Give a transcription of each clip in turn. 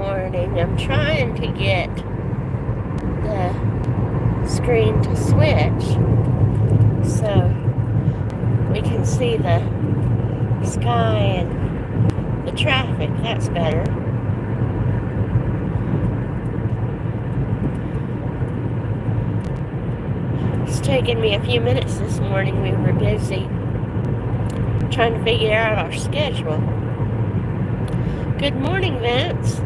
morning. I'm trying to get the screen to switch so we can see the sky and the traffic. That's better. It's taken me a few minutes this morning. We were busy trying to figure out our schedule. Good morning, Vince.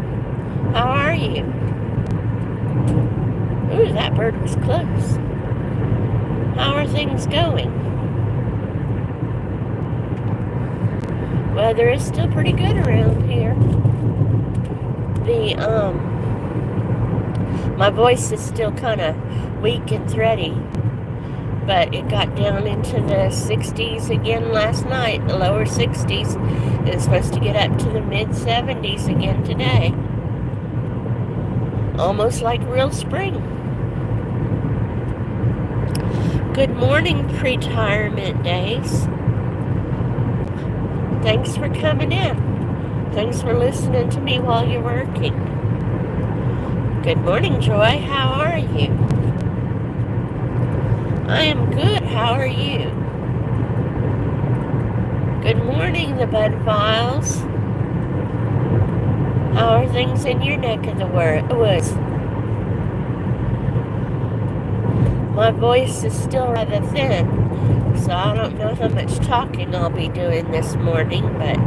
How are you? Ooh, that bird was close. How are things going? Weather is still pretty good around here. My voice is still kind of weak and thready, but it got down into the 60s again last night, the lower 60s. It's supposed to get up to the mid 70s again today. Almost like real spring. Good morning, Pre-Tirement Days. Thanks for coming in. Thanks for listening to me while you're working. Good morning, Joy. How are you? I am good. How are you? Good morning, the Bud Files. How are things in your neck of the woods? My voice is still rather thin, so I don't know how much talking I'll be doing this morning, but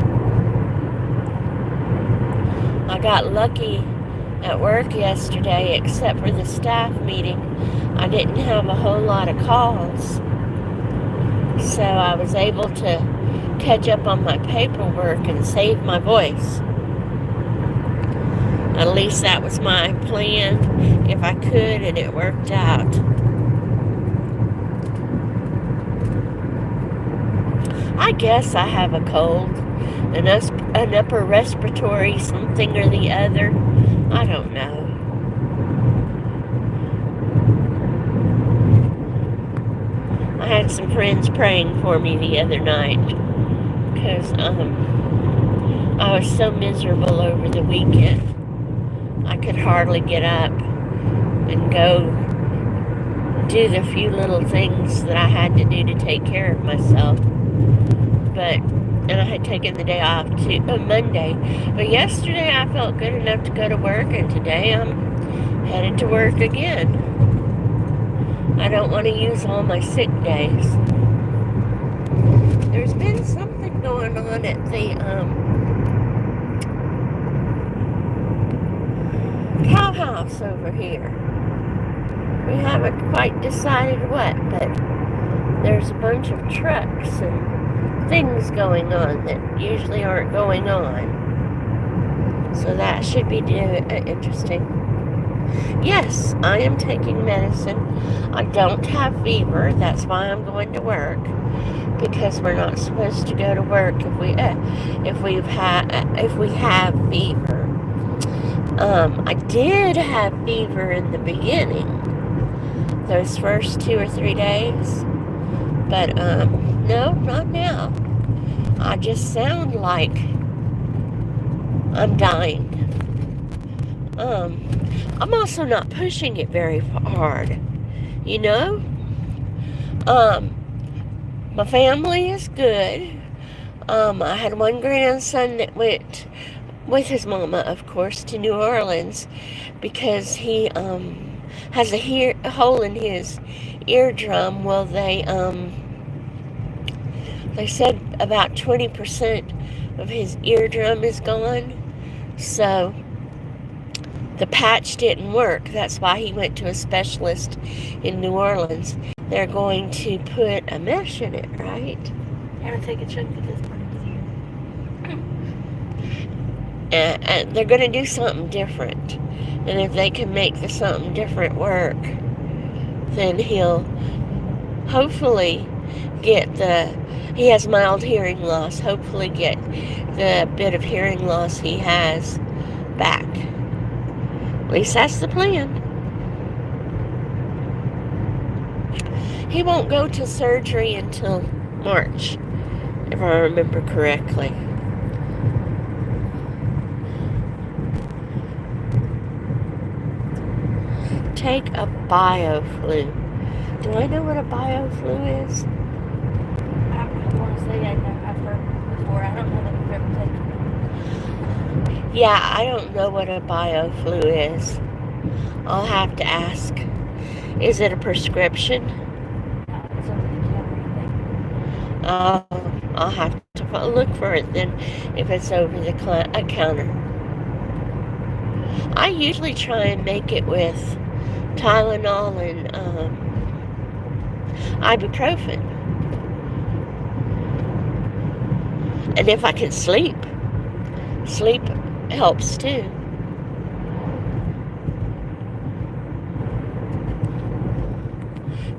I got lucky at work yesterday, except for the staff meeting. I didn't have a whole lot of calls, so I was able to catch up on my paperwork and save my voice. At least that was my plan, if I could, and it worked out. I guess I have a cold, an upper respiratory something or the other. I don't know. I had some friends praying for me the other night because I was so miserable over the weekend. I could hardly get up and go do the few little things that I had to do to take care of myself. And I had taken the day off Monday. But yesterday I felt good enough to go to work, and today I'm headed to work again. I don't want to use all my sick days. There's been something going on at the cow house over here. We haven't quite decided what, but there's a bunch of trucks and things going on that usually aren't going on. So that should be interesting. Yes, I am taking medicine. I don't have fever. That's why I'm going to work, because we're not supposed to go to work if we have fever. I did have fever in the beginning, those first 2 or 3 days, but no, not now. I just sound like I'm dying. I'm also not pushing it very hard, you know? My family is good. I had one grandson that went with his mama, of course, to New Orleans because he has a hole in his eardrum. Well, they said about 20% of his eardrum is gone, so the patch didn't work. That's why he went to a specialist in New Orleans. They're going to put a mesh in it, right? I'm going to take a chunk of this part here. And they're going to do something different. And if they can make the something different work, then he'll hopefully get he has mild hearing loss, hopefully get the bit of hearing loss he has back. At least that's the plan. He won't go to surgery until March, if I remember correctly. take a BioFlu. Do I know what a BioFlu is? I want to say I've heard before. I don't know that we've ever taken it. Yeah, I don't know what a BioFlu is. I'll have to ask. Is it a prescription? It's over the counter, I think. I'll have to look for it then if it's over the counter. I usually try and make it with Tylenol and ibuprofen. And if I can sleep helps too.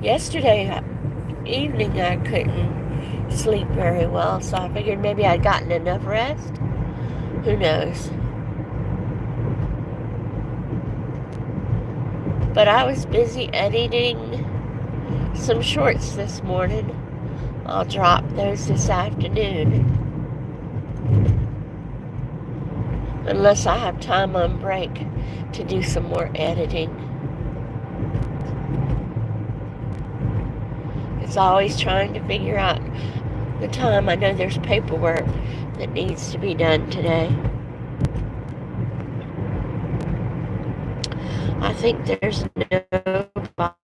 Yesterday evening I couldn't sleep very well, so I figured maybe I'd gotten enough rest. Who knows? But I was busy editing some shorts this morning. I'll drop those this afternoon. Unless I have time on break to do some more editing. It's always trying to figure out the time. I know there's paperwork that needs to be done today. I think there's no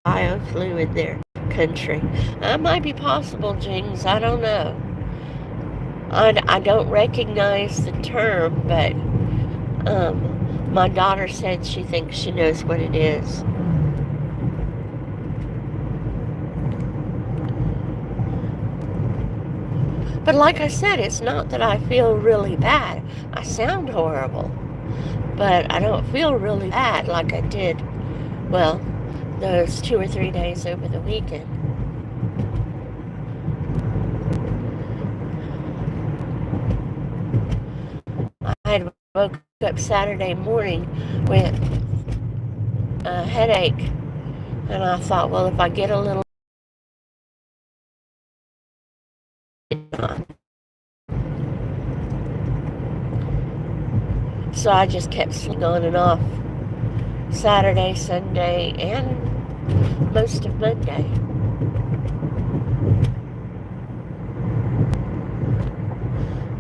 BioFlu in their country. That might be possible, Jings. I don't know. I don't recognize the term, but my daughter said she thinks she knows what it is. But like I said, it's not that I feel really bad. I sound horrible, but I don't feel really bad like I did, well, those 2 or 3 days over the weekend. I had woke up Saturday morning with a headache, and I thought, well, if I get a little so I just kept sleeping on and off Saturday, Sunday, and most of Monday.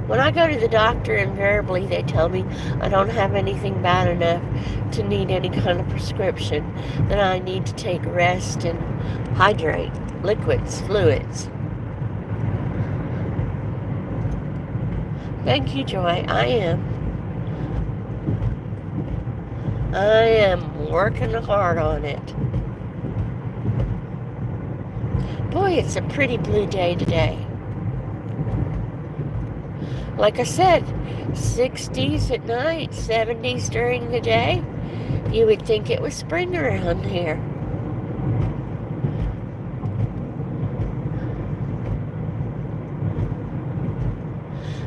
When I go to the doctor, invariably they tell me I don't have anything bad enough to need any kind of prescription, that I need to take rest and hydrate, liquids, fluids. Thank you, Joy. I am working hard on it. Boy, it's a pretty blue day today. Like I said, 60s at night, 70s during the day. You would think it was spring around here.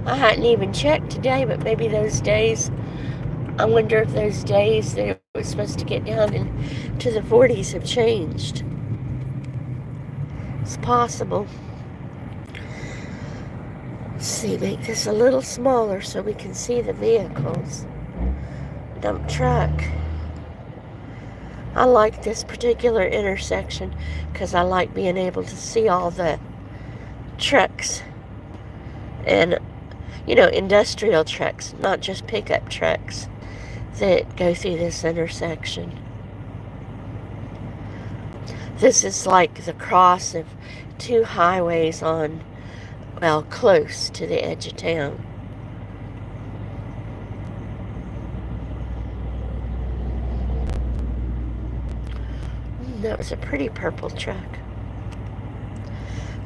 I hadn't even checked today, but maybe those days, I wonder if those days that it was supposed to get down into the 40s have changed. It's possible. Let's see, make this a little smaller so we can see the vehicles. Dump truck. I like this particular intersection because I like being able to see all the trucks and, you know, industrial trucks, not just pickup trucks that go through this intersection. This is like the cross of two highways on, well, close to the edge of town. That was a pretty purple truck,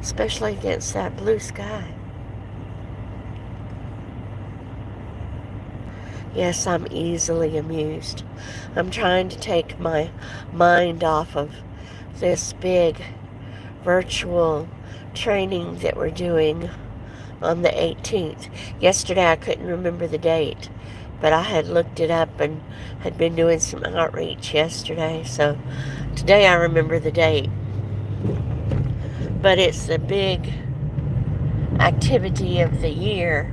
especially against that blue sky. Yes, I'm easily amused. I'm trying to take my mind off of this big virtual training that we're doing on the 18th. Yesterday I couldn't remember the date, but I had looked it up and had been doing some outreach yesterday, so today I remember the date. But it's the big activity of the year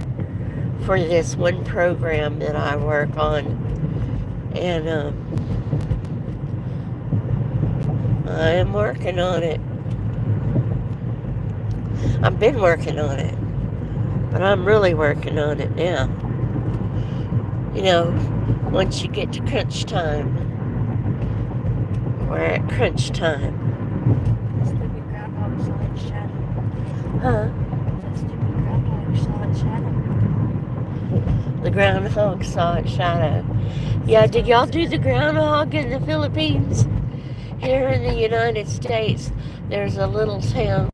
for this one program that I work on. And I am working on it. I've been working on it, but I'm really working on it now. You know, once you get to crunch time, we're at crunch time. Stupid groundhog saw its shadow. Huh? That stupid groundhog saw its shadow. The groundhog saw its shadow. Yeah, did y'all do the groundhog in the Philippines? Here in the United States, there's a little town.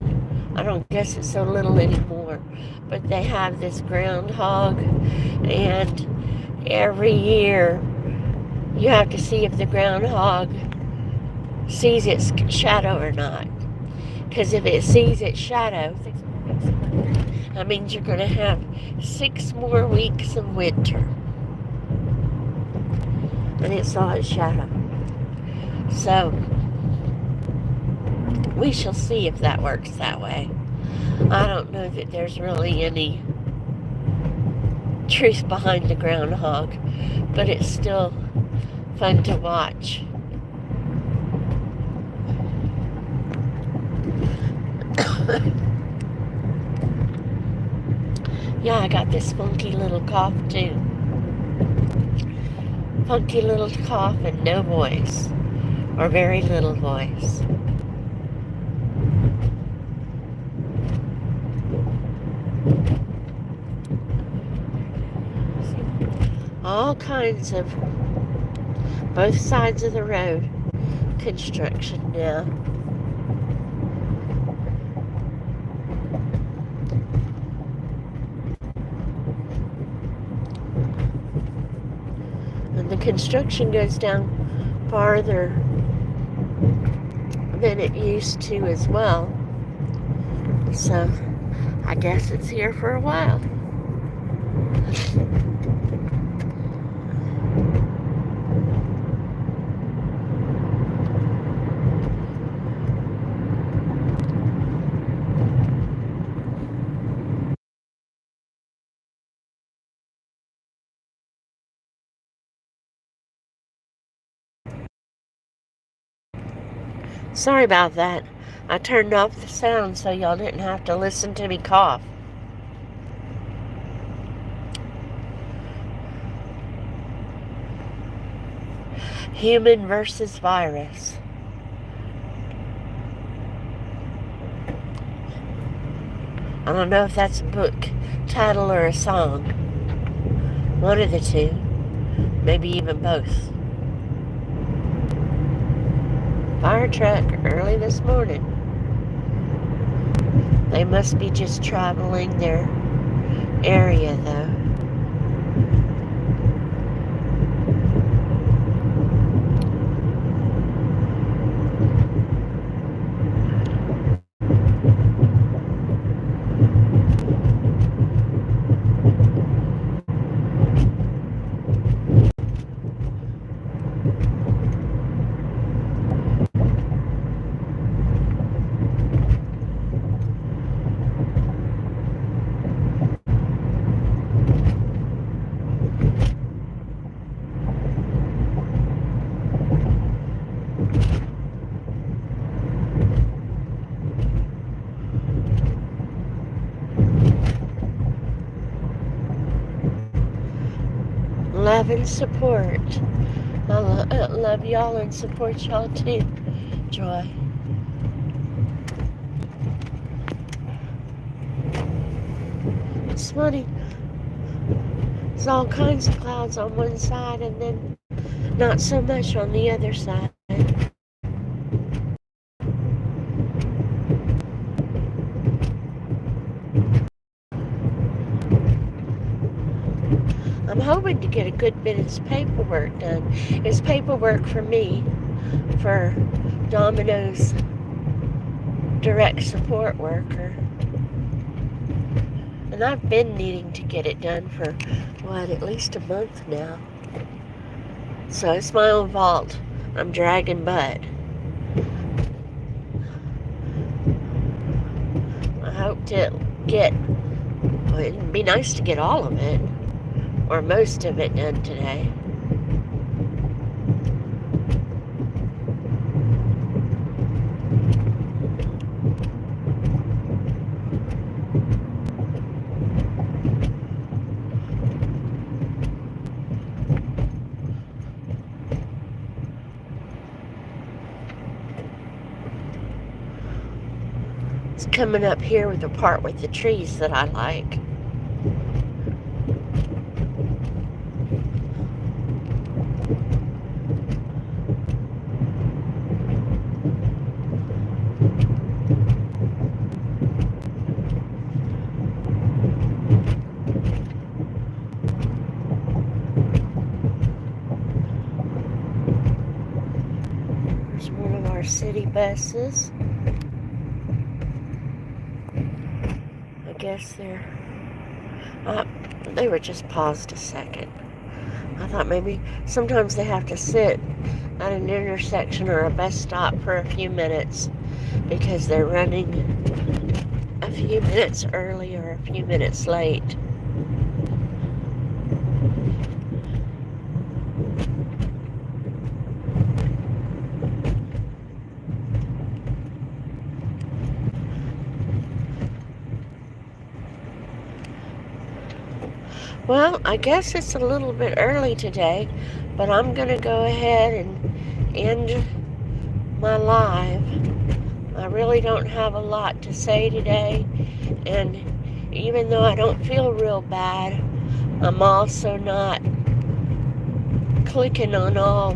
I don't guess it's so little anymore, but they have this groundhog, and every year you have to see if the groundhog sees its shadow or not. Because if it sees its shadow, that means you're going to have 6 more weeks of winter. And it saw its shadow. So, we shall see if that works that way. I don't know that there's really any truth behind the groundhog, but it's still fun to watch. Yeah, I got this funky little cough too. Funky little cough and no voice, or very little voice. All kinds of both sides of the road construction now. And the construction goes down farther than it used to as well. So I guess it's here for a while. Sorry about that. I turned off the sound so y'all didn't have to listen to me cough. Human versus virus. I don't know if that's a book title or a song. One of the two. Maybe even both. Fire truck early this morning. They must be just traveling their area though. Love and support. I love y'all and support y'all too. Joy. It's funny. There's all kinds of clouds on one side and then not so much on the other side. I'm hoping to get a good bit of this paperwork done. It's paperwork for me, for Domino's direct support worker. And I've been needing to get it done for, at least a month now. So it's my own fault. I'm dragging butt. I hope to get, it'd be nice to get all of it, or most of it done today. It's coming up here with the part with the trees that I like. There's one of our city buses. I guess they were just paused a second. I thought maybe sometimes they have to sit at an intersection or a bus stop for a few minutes because they're running a few minutes early or a few minutes late. Well, I guess it's a little bit early today, but I'm going to go ahead and end my live. I really don't have a lot to say today, and even though I don't feel real bad, I'm also not clicking on all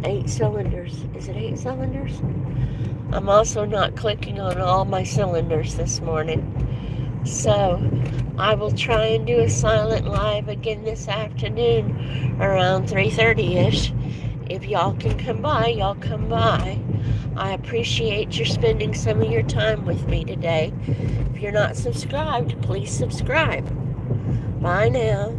8 cylinders. Is it 8 cylinders? I'm also not clicking on all my cylinders this morning. So I will try and do a silent live again this afternoon around 3:30ish. If y'all can come by, y'all come by. I appreciate you spending some of your time with me today. If you're not subscribed, please subscribe. Bye now.